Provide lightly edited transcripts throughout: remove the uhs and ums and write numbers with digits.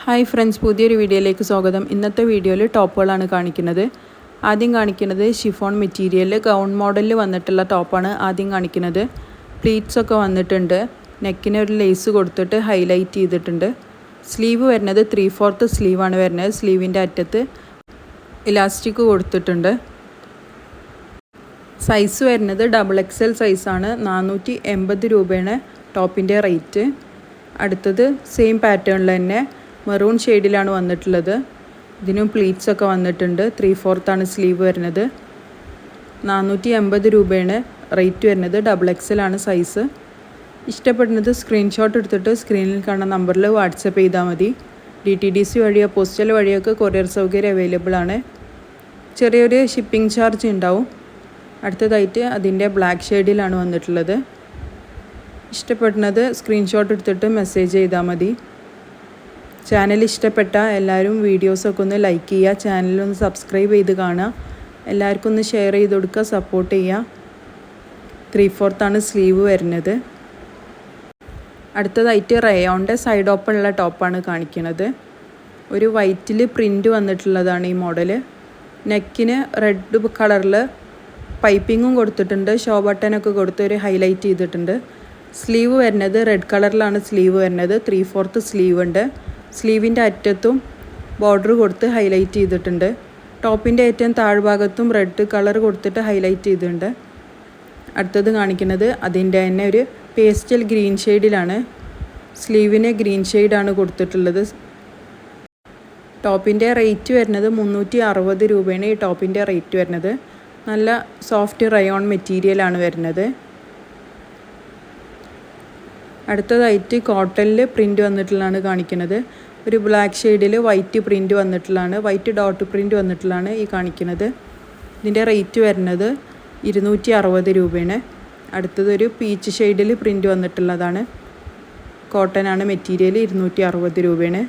Hi friends, പുതിയൊരു വീഡിയോയിലേക്ക് സ്വാഗതം. ഇന്നത്തെ വീഡിയോയിൽ ടോപ്പുകളാണ് കാണിക്കുന്നത്. ആദ്യം കാണിക്കുന്നത് ഷിഫോൺ മെറ്റീരിയലിൽ ഗൗൺ മോഡലിൽ വന്നിട്ടുള്ള ടോപ്പാണ് ആദ്യം കാണിക്കുന്നത്. പ്ലീറ്റ്സ് ഒക്കെ വന്നിട്ടുണ്ട്. നെക്കിന് ഒരു ലേസ് കൊടുത്തിട്ട് ഹൈലൈറ്റ് ചെയ്തിട്ടുണ്ട്. സ്ലീവ് വരുന്നത് 3/4 സ്ലീവാണ് വരുന്നത്. സ്ലീവിൻ്റെ അറ്റത്ത് ഇലാസ്റ്റിക് കൊടുത്തിട്ടുണ്ട്. സൈസ് വരുന്നത് XXL സൈസാണ്. 480 രൂപയാണ് ടോപ്പിൻ്റെ റേറ്റ്. അടുത്തത് സെയിം പാറ്റേണിൽ തന്നെ മെറൂൺ ഷെയ്ഡിലാണ് വന്നിട്ടുള്ളത്. ഇതിനും പ്ലീറ്റ്സ് ഒക്കെ വന്നിട്ടുണ്ട്. 3/4 സ്ലീവ് വരുന്നത്. 480 രൂപയാണ് റേറ്റ് വരുന്നത്. XXL ആണ് സൈസ്. ഇഷ്ടപ്പെടുന്നത് സ്ക്രീൻഷോട്ട് എടുത്തിട്ട് സ്ക്രീനിൽ കാണുന്ന നമ്പറിൽ വാട്സപ്പ് ചെയ്താൽ മതി. DTDC വഴിയോ പോസ്റ്റൽ വഴിയൊക്കെ കൊറിയർ സൗകര്യം അവൈലബിൾ ആണ്. ചെറിയൊരു ഷിപ്പിംഗ് ചാർജ് ഉണ്ടാവും. അടുത്തതായിട്ട് അതിൻ്റെ ബ്ലാക്ക് ഷെയ്ഡിലാണ് വന്നിട്ടുള്ളത്. ഇഷ്ടപ്പെടുന്നത് സ്ക്രീൻഷോട്ട് എടുത്തിട്ട് മെസ്സേജ് ചെയ്താൽ മതി. ചാനൽ ഇഷ്ടപ്പെട്ട എല്ലാവരും വീഡിയോസൊക്കെ ഒന്ന് ലൈക്ക് ചെയ്യുക, ചാനലൊന്ന് സബ്സ്ക്രൈബ് ചെയ്ത് കാണുക, എല്ലാവർക്കും ഒന്ന് ഷെയർ ചെയ്ത് കൊടുക്കുക, സപ്പോർട്ട് ചെയ്യുക. 3/4 സ്ലീവ് വരുന്നത്. അടുത്തതായിട്ട് റയോണിൻ്റെ സൈഡ് ഓപ്പൺ ഉള്ള ടോപ്പാണ് കാണിക്കുന്നത്. ഒരു വൈറ്റിൽ പ്രിൻ്റ് വന്നിട്ടുള്ളതാണ് ഈ മോഡൽ. നെക്കിന് റെഡ് കളറിൽ പൈപ്പിങ്ങും കൊടുത്തിട്ടുണ്ട്. ഷോ ബട്ടനൊക്കെ കൊടുത്ത് ഒരു ഹൈലൈറ്റ് ചെയ്തിട്ടുണ്ട്. സ്ലീവ് വരുന്നത് റെഡ് കളറിലാണ് സ്ലീവ് വരുന്നത്. 3/4 സ്ലീവ് ഉണ്ട്. സ്ലീവിൻ്റെ അറ്റത്തും ബോർഡർ കൊടുത്ത് ഹൈലൈറ്റ് ചെയ്തിട്ടുണ്ട്. ടോപ്പിൻ്റെ ഏറ്റവും താഴ്ഭാഗത്തും റെഡ് കളർ കൊടുത്തിട്ട് ഹൈലൈറ്റ് ചെയ്തിട്ടുണ്ട്. അടുത്തത് കാണിക്കുന്നത് അതിൻ്റെ തന്നെ ഒരു പേസ്റ്റൽ ഗ്രീൻ ഷെയ്ഡിലാണ്. സ്ലീവിന് ഗ്രീൻ ഷെയ്ഡാണ് കൊടുത്തിട്ടുള്ളത്. ടോപ്പിൻ്റെ റേറ്റ് വരുന്നത് 360 രൂപയാണ് ഈ ടോപ്പിൻ്റെ റേറ്റ് വരുന്നത്. നല്ല സോഫ്റ്റ് റയോൺ മെറ്റീരിയലാണ് വരുന്നത്. അടുത്തതായിട്ട് കോട്ടണിൽ പ്രിൻ്റ് വന്നിട്ടുള്ളതാണ് കാണിക്കുന്നത്. ഒരു ബ്ലാക്ക് ഷെയ്ഡിൽ വൈറ്റ് പ്രിൻ്റ് വന്നിട്ടുള്ളതാണ്, വൈറ്റ് ഡോട്ട് പ്രിൻ്റ് വന്നിട്ടുള്ളതാണ് ഈ കാണിക്കുന്നത്. ഇതിൻ്റെ റേറ്റ് വരുന്നത് 260 രൂപയാണ്. അടുത്തതൊരു പീച്ച് ഷെയ്ഡിൽ പ്രിൻ്റ് വന്നിട്ടുള്ളതാണ്. കോട്ടനാണ് മെറ്റീരിയൽ. 260 രൂപയാണ്.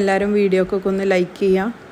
എല്ലാവരും വീഡിയോക്കൊക്കെ ഒന്ന് ലൈക്ക് ചെയ്യുക.